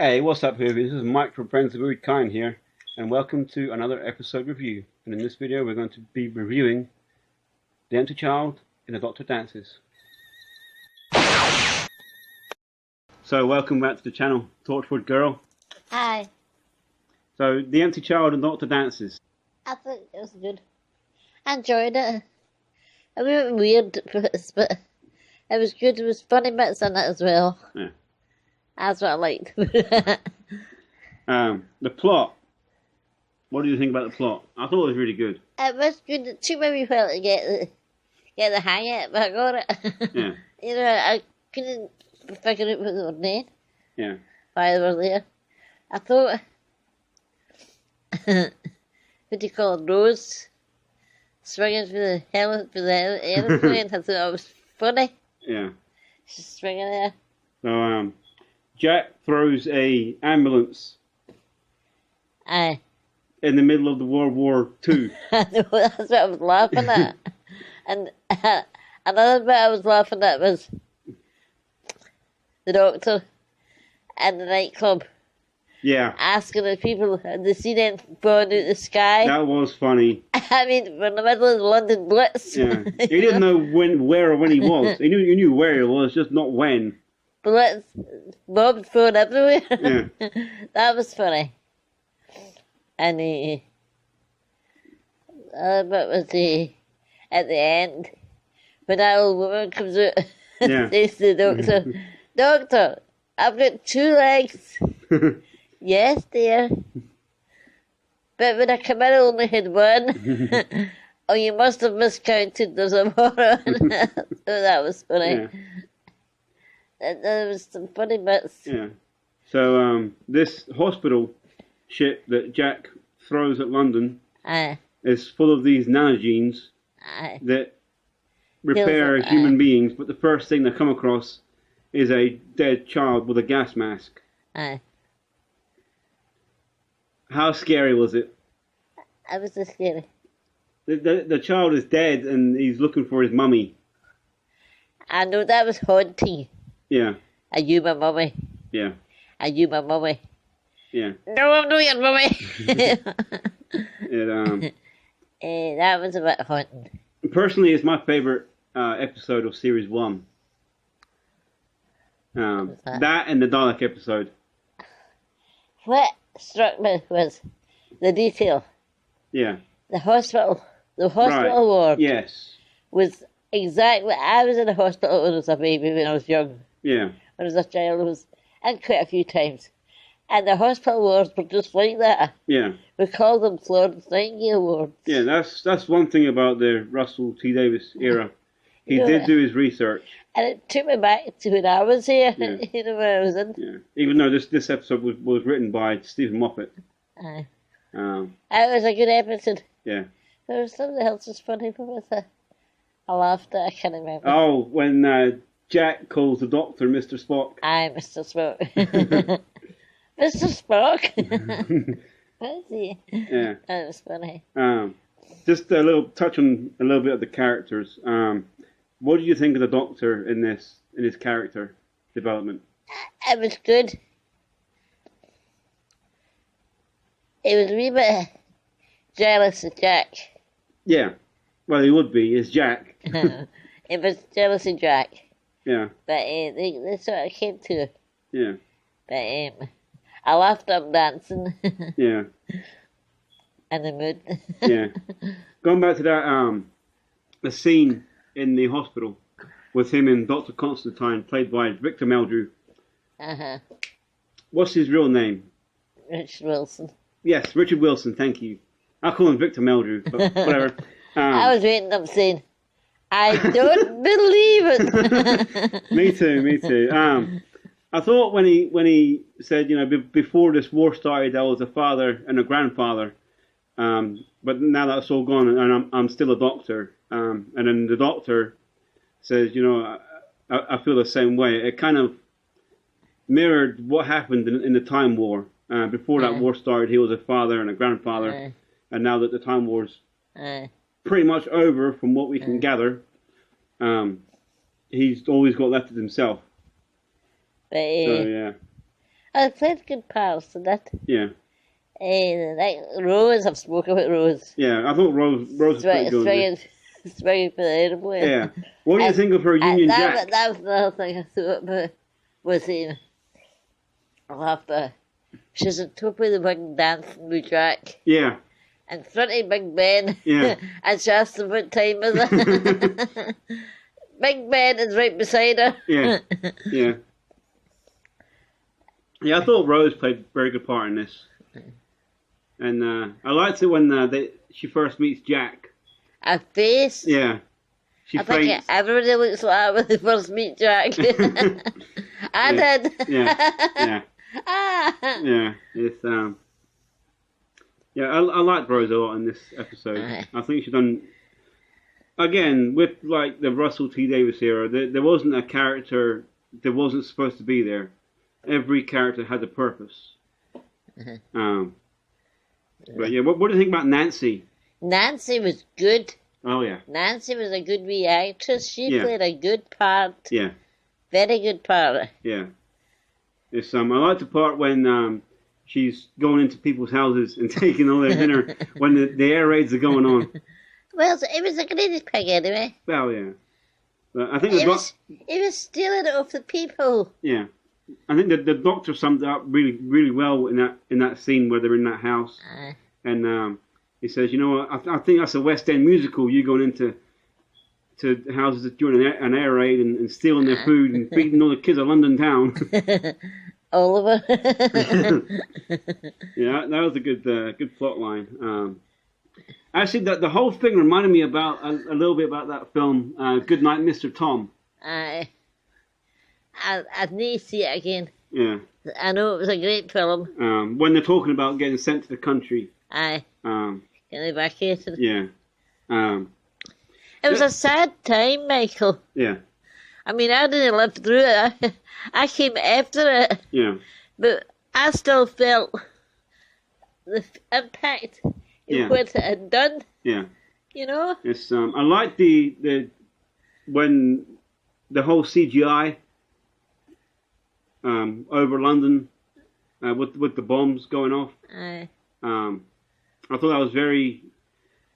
Hey, what's up, here? This is Mike from Friends of Ood-Kind here, and welcome to another episode review. And in this video, we're going to be reviewing The Empty Child in the Doctor Dances. So, welcome back to the channel, Torchwood Girl. Hi. So, The Empty Child and Doctor Dances. I think it was good. I enjoyed it. It was weird bits, but it was good. There was funny bits in it as well. Yeah. That's what I liked. The plot. What do you think about the plot? I thought it was really good. It was good. It took me a while to get the hang of it, but I got it. Yeah. You know, I couldn't figure out what they were doing. Yeah. Why they were there. I thought, what do you call it, Rose swinging for the aeroplane. I thought it was funny. Yeah. She's swinging there. So, Jack throws a ambulance Aye. in the middle of the World War II. I know, that's what I was laughing at. And another bit I was laughing at was the doctor in the nightclub Yeah. asking the people, have they seen it falling out the sky? That was funny. I mean, we're in the middle of the London Blitz. Yeah. He didn't know where or when he was. He knew where he was, just not when. Blitz, bombs thrown everywhere. Yeah. That was funny. And the other bit was at the end, when that old woman comes out and Yeah. says to the doctor, Doctor, I've got 2 legs. Yes, dear. But when I come in, I only had 1. Oh, you must have miscounted. There's a more on. So that was funny. Yeah. There was some funny bits. Yeah. So this hospital ship that Jack throws at London Aye, is full of these nanogenes aye, that repair Kills it, human aye. beings, but the first thing they come across is a dead child with a gas mask. aye. How scary was it? That was just scary. The child is dead and he's looking for his mummy. I know that was haunting. Yeah. Are you my mummy? Yeah. Are you my mummy? Yeah. No, I'm not your mummy. It, That was a bit haunting. personally, it's my favorite episode of series 1. That and the Dalek episode. What struck me was the detail. Yeah. The hospital Right. ward Yes. was exactly. I was in the hospital when I was a baby, when I was young. Yeah. When I was a child, I was in quite a few times. And the hospital wards were just like that. Yeah. We called them Florence Nightingale wards. Yeah. That's one thing about the Russell T Davies era. He Yeah. did do his research. And it took me back to when I was here, Yeah. you know, where I was in. Yeah. Even though this episode was written by Stephen Moffat. Aye. Um, It was a good episode. yeah. There was something else was funny with it. I laughed at it, I can't remember. Oh, when Jack calls the Doctor Mr. Spock. Aye, Mr. Spock. Mr. Spock. What is he? Yeah. That was funny. Just a little touch on a little bit of the characters. What do you think of the Doctor in his character development? It was good. He was a wee bit jealous of Jack. Yeah. Well, he would be. Is Jack. He was jealous of Jack. Yeah. But they sort of came to it. Yeah. But I laughed at him dancing Yeah. in the mood. Yeah. Going back to that, the scene in the hospital with him and Dr. Constantine, played by Victor Meldrew. Uh-huh. What's his real name? Richard Wilson. Yes, Richard Wilson, thank you. I'll call him Victor Meldrew, but whatever. I was waiting up saying, I don't believe it. Me too. I thought when he said, you know, before this war started, I was a father and a grandfather, but now that's all gone, and I'm still a doctor. And then the doctor says, you know, I feel the same way. It kind of mirrored what happened in the Time War. Before that war started, he was a father and a grandfather, and now that the Time War's pretty much over, from what we can gather, he's always got left to himself. But So yeah, I played good pals in that. Yeah. Like Rose, I've spoken about Rose. Yeah, I thought Rose was pretty good. Swinging for the airplane. Yeah. What do you think of her Union Jack? That was another thing I thought about. Was I'll have to. She's a top of the big dancing with Jack. Yeah. And fronty Big Ben. Yeah. And she asked him what time is it. Big Ben is right beside her. Yeah. Yeah. Yeah, I thought Rose played a very good part in this. And I liked it when she first meets Jack. A face? Yeah. I think everybody looks like that when they first meet Jack. I did. Yeah. Yeah. Yeah. It's yeah, I liked Rose a lot in this episode. I think she's done again with like the Russell T Davies era. There wasn't a character that wasn't supposed to be there. Every character had a purpose. But yeah, what do you think about Nancy? Nancy was good. Oh yeah. Nancy was a good wee actress. She played a good part. Yeah. Very good part. Yeah. It's I like the part when she's going into people's houses and taking all their dinner when the air raids are going on. Well, it was a greedy pig anyway. Well, yeah. But I think it was stealing it off the people. Yeah. I think the doctor summed it up really, really well in that scene where they're in that house, and he says, "You know what? I think that's a West End musical. You going into houses during an air raid and stealing their food and feeding all the kids of London town." Oliver. Yeah, that was a good plot line. Actually, the whole thing reminded me about a little bit about that film, Good Night, Mr. Tom. I'd need to see it again. Yeah. I know it was a great film. When they're talking about getting sent to the country. Getting evacuated. Yeah. It was a sad time, Michael. Yeah. I mean, I didn't live through it. I came after it. Yeah. But I still felt the impact of what it had done. Yeah. You know? It's I like the when the whole CGI over London with the bombs going off. I thought that was very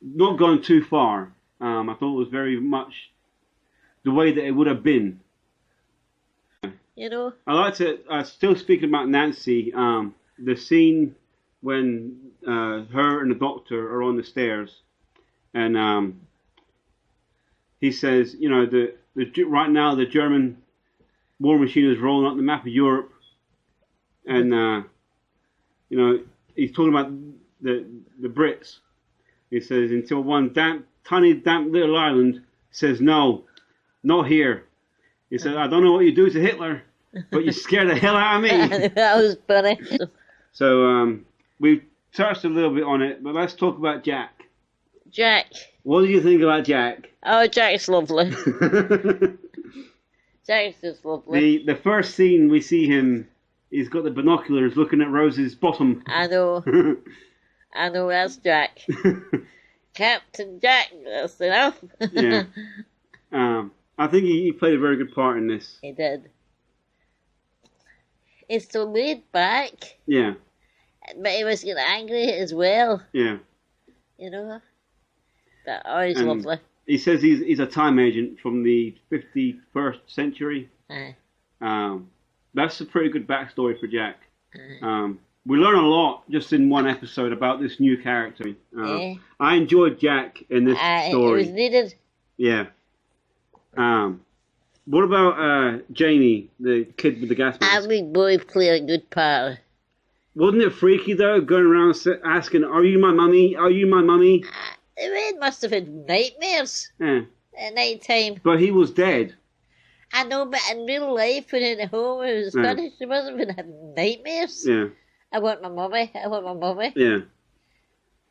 not going too far. I thought it was very much the way that it would have been. You know. I liked it. Still speaking about Nancy, the scene when her and the doctor are on the stairs, and he says, you know, right now the German war machine is rolling up the map of Europe, and you know, he's talking about the Brits. He says until one tiny damp little island says no, not here. He said, I don't know what you do to Hitler, but you scare the hell out of me. That was funny. So we've touched a little bit on it, but let's talk about Jack. Jack. What do you think about Jack? Oh, Jack's lovely. Jack's just lovely. The first scene we see him, he's got the binoculars looking at Rose's bottom. I know. I know, that's Jack. Captain Jack, that's enough. Yeah. I think he played a very good part in this. He did. He's so laid back. Yeah. But he was getting angry as well. Yeah. You know? But he's lovely. He says he's a time agent from the 51st century. That's a pretty good backstory for Jack. We learn a lot just in one episode about this new character. I enjoyed Jack in this story. It was needed. Yeah. What about Janie, the kid with the gas mask? I think boy played a good part. Wasn't it freaky though, going around asking, "Are you my mummy? Are you my mummy?" It must have been nightmares. Yeah. At night time. But he was dead. I know, but in real life, when in the home, it was finished. He must have been having nightmares. Yeah. I want my mummy. I want my mummy. Yeah.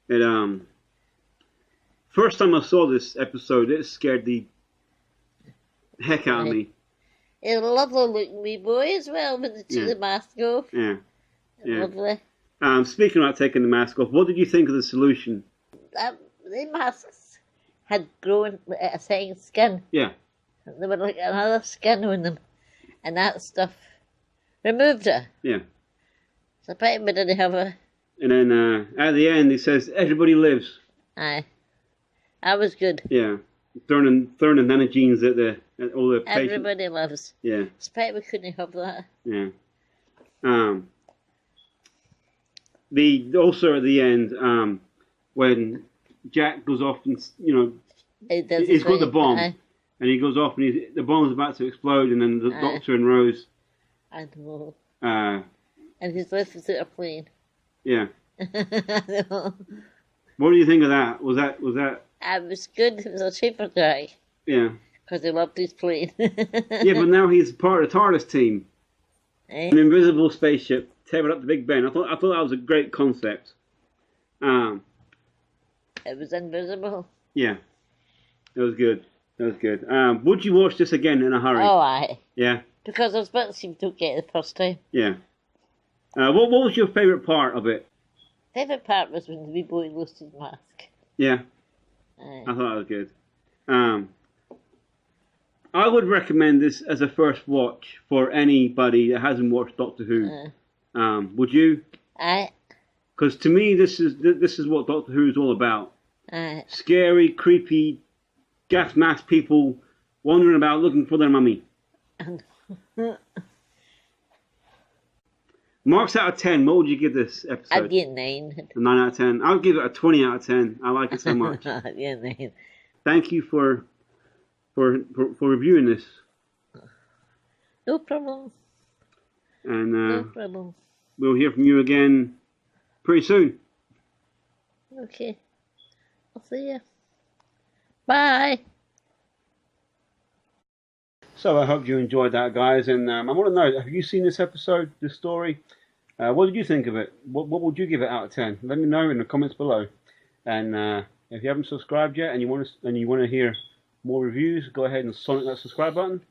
It first time I saw this episode, it scared the heck out of me. He's a lovely looking wee boy as well when they took the mask off. Yeah. Yeah. Lovely. Speaking about taking the mask off, what did you think of the solution? The masks had grown a second skin. Yeah. And they were like another skin on them. And that stuff removed it. Yeah. It's a pity we didn't have a... And then at the end, he says, "Everybody lives." Aye. That was good. Yeah, throwing nanogenes at all the patients. Everybody lives. Yeah. It's a pity we couldn't have that. Yeah. Also at the end, when Jack goes off and he's got the bomb, and he goes off and the bomb's about to explode, and then the Doctor and Rose. I know. And he's left without a plane. Yeah. I know. What do you think of that? Was that? It was good. It was a cheaper guy. Yeah. Because he loved his plane. Yeah, but now he's part of the TARDIS team. An invisible spaceship tearing up the Big Ben. I thought that was a great concept. It was invisible. Yeah. It was good. Would you watch this again in a hurry? Oh, aye. Yeah. Because there's bits you don't get the first time. Yeah. What was your favourite part of it? Favourite part was when the wee boy lost his mask. Yeah. I thought that was good. I would recommend this as a first watch for anybody that hasn't watched Doctor Who. Would you? Aye. Because to me, this is what Doctor Who is all about. Aye. Scary, creepy, gas mask people wandering about looking for their mummy. Marks out of 10. What would you give this episode? I'd give it 9. A 9 out of 10. I'll give it a 20 out of 10. I like it so much. I'd give it 9. Thank you for reviewing this. No problem. And No problem. we'll hear from you again pretty soon. Okay. I'll see you. Bye. So I hope you enjoyed that, guys. And I want to know, have you seen this episode, this story? What did you think of it? What would you give it out of 10? Let me know in the comments below. And if you haven't subscribed yet and you want to hear more reviews, go ahead and sonic that subscribe button.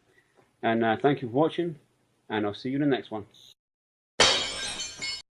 And thank you for watching. And I'll see you in the next one.